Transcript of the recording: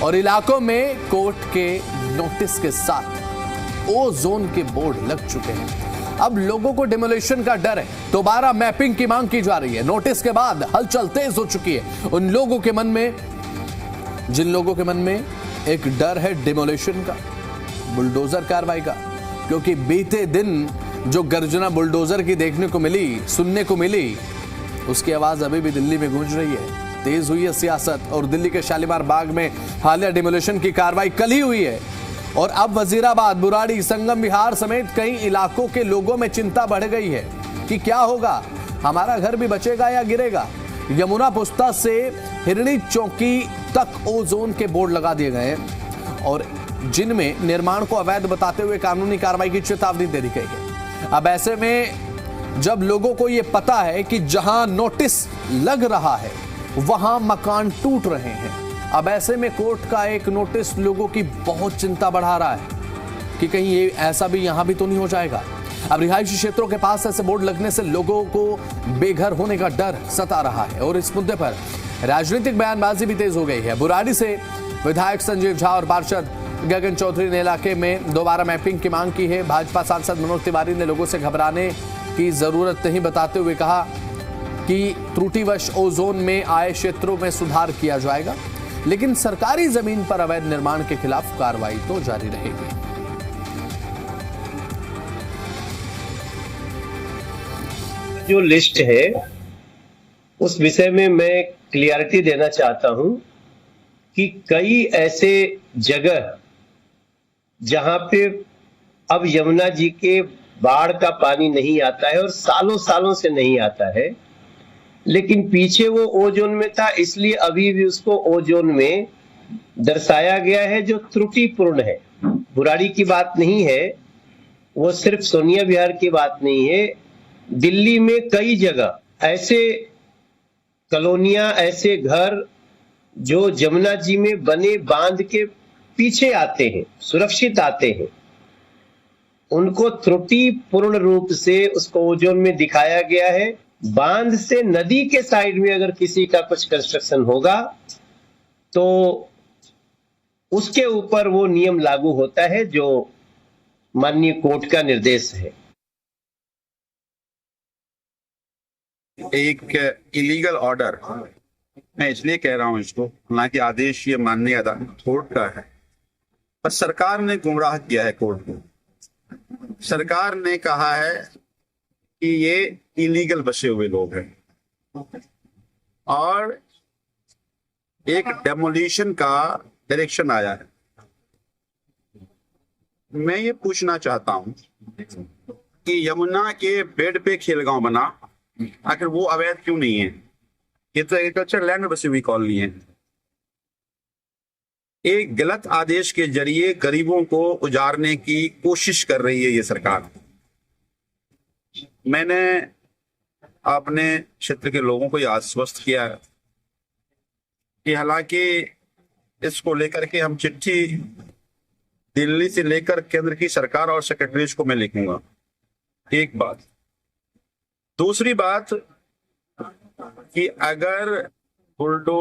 और इलाकों में कोर्ट के नोटिस के साथ ओ जोन के बोर्ड लग चुके हैं। अब लोगों को डिमोलिशन का डर है, दोबारा मैपिंग की मांग की जा रही है। नोटिस के बाद हलचल तेज हो चुकी है उन लोगों के मन में, जिन लोगों के मन में एक डर है डिमोलिशन का, बुलडोजर कार्रवाई का। क्योंकि बीते दिन जो गर्जना बुलडोजर की देखने को मिली, सुनने को मिली, उसकी आवाज अभी भी दिल्ली में गूंज रही है। तेज हुई है सियासत और दिल्ली के शालीमार बाग में हालिया डिमोलिशन की कार्रवाई कल ही हुई है। और अब वजीराबाद, बुराड़ी, संगम विहार समेत कई इलाकों के लोगों में चिंता बढ़ गई है कि क्या होगा, हमारा घर भी बचेगा या गिरेगा। यमुना पुस्ता से हिरणी चौकी तक ओ जोन के बोर्ड लगा दिए गए हैं और जिनमें निर्माण को अवैध बताते हुए कानूनी कार्रवाई की चेतावनी दे दी गई है। अब ऐसे में जब लोगों को यह पता है कि जहां नोटिस लग रहा है वहां मकान टूट रहे हैं, अब ऐसे में कोर्ट का एक नोटिस लोगों की बहुत चिंता बढ़ा रहा है कि कहीं ये ऐसा भी यहां भी तो नहीं हो जाएगा। अब रिहायशी क्षेत्रों के पास ऐसे बोर्ड लगने से लोगों को बेघर होने का डर सता रहा है और इस मुद्दे पर राजनीतिक बयानबाजी भी तेज हो गई है। बुराड़ी से विधायक संजीव झा और पार्षद गगन चौधरी ने इलाके में दोबारा मैपिंग की मांग की है। भाजपा सांसद मनोज तिवारी ने लोगों से घबराने की जरूरत नहीं बताते हुए कहा कि त्रुटिवश ओ जोन में आए क्षेत्रों में सुधार किया जाएगा, लेकिन सरकारी जमीन पर अवैध निर्माण के खिलाफ कार्रवाई तो जारी रहेगी। जो लिस्ट है उस विषय में मैं क्लियरिटी देना चाहता हूं कि कई ऐसे जगह जहां पे अब यमुना जी के बाढ़ का पानी नहीं आता है और सालों सालों से नहीं आता है, लेकिन पीछे वो ओ जोन में था, इसलिए अभी भी उसको ओ जोन में दर्शाया गया है जो त्रुटिपूर्ण है। बुराड़ी की बात नहीं है, वो सिर्फ सोनिया विहार की बात नहीं है। दिल्ली में कई जगह ऐसे कॉलोनियां, ऐसे घर जो जमुना जी में बने बांध के पीछे आते हैं, सुरक्षित आते हैं, उनको त्रुटिपूर्ण रूप से उसको ओ जोन में दिखाया गया है। बांध से नदी के साइड में अगर किसी का कुछ कंस्ट्रक्शन होगा तो उसके ऊपर वो नियम लागू होता है जो माननीय कोर्ट का निर्देश है। एक इलीगल ऑर्डर, मैं इसलिए कह रहा हूं इसको, हालांकि आदेश ये माननीय अदालत कोर्ट का है, पर सरकार ने गुमराह किया है कोर्ट को। सरकार ने कहा है कि ये इलीगल बसे हुए लोग हैं और एक डेमोलिशन का डायरेक्शन आया है। मैं ये पूछना चाहता हूं कि यमुना के बेड पे खेलगांव बना, आखिर वो अवैध क्यों नहीं है? ये तो एग्रीकल्चर लैंड में बसी हुई कॉलोनी है। एक गलत आदेश के जरिए गरीबों को उजाड़ने की कोशिश कर रही है ये सरकार। मैंने अपने क्षेत्र के लोगों को यह आश्वस्त किया है कि हालांकि इसको लेकर के हम चिट्ठी दिल्ली से लेकर केंद्र की सरकार और सेक्रेटरीज को मैं लिखूंगा। एक बात। दूसरी बात कि अगर बुलडोजर